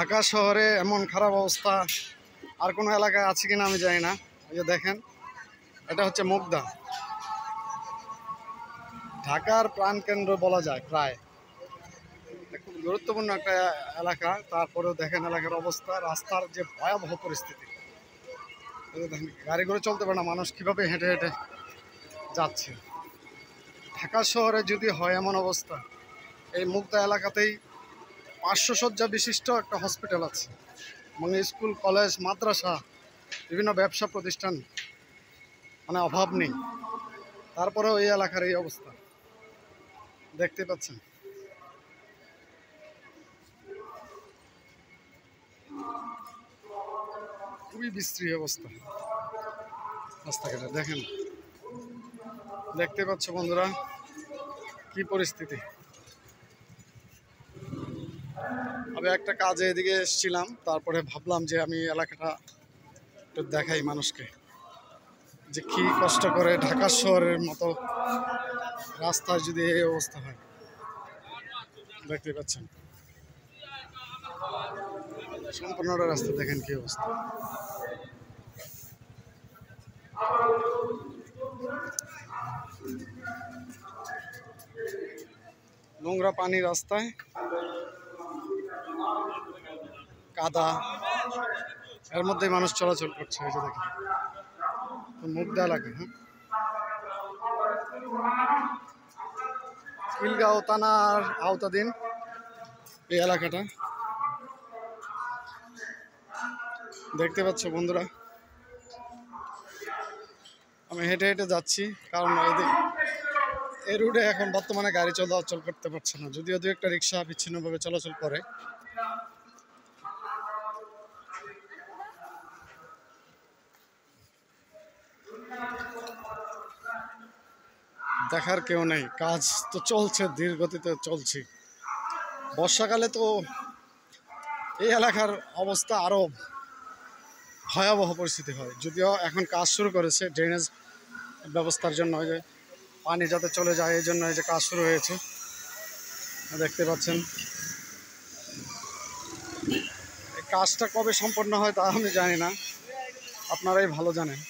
ঢাকা শহরে এমন খারাপ অবস্থা আর কোনো এলাকায় আছে কিনা আমি জানি না। এই যে দেখেন, এটা হচ্ছে মুগদা, ঢাকার প্রাণকেন্দ্র বলা যায় প্রায়। খুব গুরুত্বপূর্ণ একটা এলাকা, তারপরেও দেখেন এলাকার অবস্থা, রাস্তার যে ভয়াবহ পরিস্থিতি। দেখেন গাড়ি করে চলতে পারে না, মানুষ কীভাবে হেঁটে হেঁটে যাচ্ছে। ঢাকা শহরে যদি হয় এমন অবস্থা, এই মুগদা এলাকাতেই 500 শয্যা বিশিষ্ট একটা হসপিটাল আছে, মানে স্কুল, কলেজ, মাদ্রাসা, বিভিন্ন ব্যবসা প্রতিষ্ঠান, মানে অভাব নেই। তারপরেও এই এলাকার এই অবস্থা দেখতে পাচ্ছেন। খুবই বিশ্রী অবস্থা রাস্তাঘাটে। দেখেন, দেখতে পাচ্ছ বন্ধুরা কি পরিস্থিতি। আমি একটা কাজে এদিকে এসেছিলাম, তারপরে ভাবলাম যে আমি এলাকাটা একটু দেখাই মানুষকে, যে কি কষ্ট করে ঢাকা শহরের মতো রাস্তায় যদি এই অবস্থা হয়। দেখতে পাচ্ছেন সম্পূর্ণটা রাস্তা, দেখেন কি অবস্থা। নোংরা পানি রাস্তায়, কাদা, এর মধ্যে মানুষ চলাচল করছে। এই যে দেখেন মুগদা এলাকা, হ্যাঁ, খিলগাঁও থানার আওতাধীন এই এলাকাটা। দেখতে পাচ্ছ বন্ধুরা, আমি হেঁটে হেঁটে যাচ্ছি, কারণ এই রুটে এখন বর্তমানে গাড়ি চলাচল করতে পারছে না, যদিও দু একটা রিক্সা বিচ্ছিন্নভাবে চলাচল করে। দেখার কেউ নেই, কাজ তো চলছে, ধীর গতিতে চলছে। বর্ষাকালে তো এই এলাকার অবস্থা আরও ভয়াবহ পরিস্থিতি হয়, যদিও এখন কাজ শুরু করেছে ড্রেনেজ ব্যবস্থার জন্য, যে পানি যাতে চলে যায় এই জন্য এই যে কাজ শুরু হয়েছে, দেখতে পাচ্ছেন। এই কাজটা কবে সম্পন্ন হয় তা আমি জানি না, আপনারাই ভালো জানেন।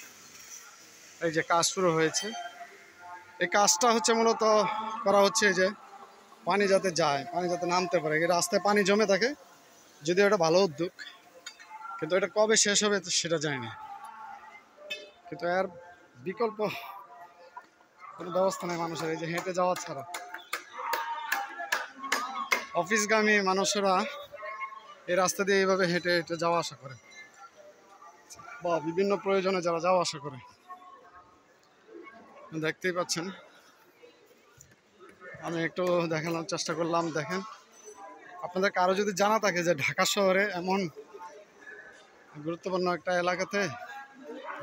এই যে কাজ শুরু হয়েছে, এই কাজটা হচ্ছে মূলত করা হচ্ছে যে পানি যাতে যায়, পানি যাতে নামতে পারে। এই রাস্তায় পানি জমে থাকে, যদিও এটা ভালো উদ্যোগ, কিন্তু এটা কবে শেষ হবে সেটা জানি না। কিন্তু এর বিকল্প কোনো ব্যবস্থা নেই মানুষের, এই যে হেঁটে যাওয়া ছাড়া। অফিসগামী মানুষেরা এই রাস্তা দিয়ে এইভাবে হেঁটে হেঁটে যাওয়া আসা করে, বা বিভিন্ন প্রয়োজনে যারা যাওয়া আসা করে। দেখতেই পাচ্ছেন, আমি একটু দেখানোর চেষ্টা করলাম। দেখেন, আপনাদের কারো যদি জানা থাকে যে ঢাকা শহরে এমন গুরুত্বপূর্ণ একটা এলাকাতে,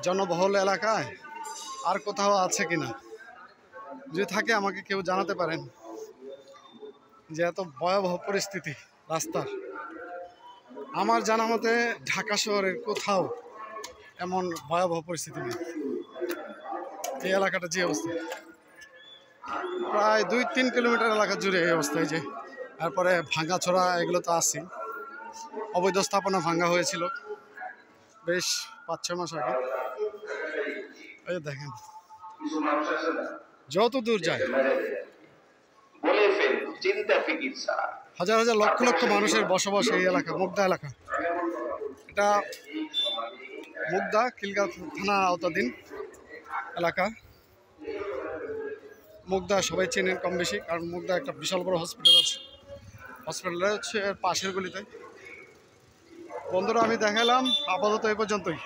জনবহুল এলাকায় আর কোথাও আছে কিনা, যদি থাকে আমাকে কেউ জানাতে পারেন, যে এত ভয়াবহ পরিস্থিতি রাস্তার। আমার জানা মতে ঢাকা শহরের কোথাও এমন ভয়াবহ পরিস্থিতি নেই। এই এলাকাটা যে অবস্থা, প্রায় 2-3 কিলোমিটার এলাকা জুড়ে এই অবস্থা। এই যে তারপরে ভাঙাচোরা এগুলো তো আছে, অবৈধ স্থাপনা ভাঙা হয়েছিল বেশ 5-6 মাস আগে। এই দেখেন, যত দূর যায় হাজার হাজার লক্ষ লক্ষ মানুষের বসবাস এই এলাকা, মুগদা এলাকা। এটা মুগদা খিলগাঁও থানা আওতাধীন এলাকা। মুগদা সবাই চেনেন কম বেশি, কারণ মুগদা একটা বিশাল বড় হসপিটাল আছে, হসপিটালটা হচ্ছে পাশের গলিতে। বন্ধুরা, আমি দেখালাম, আপাতত এই পর্যন্তই।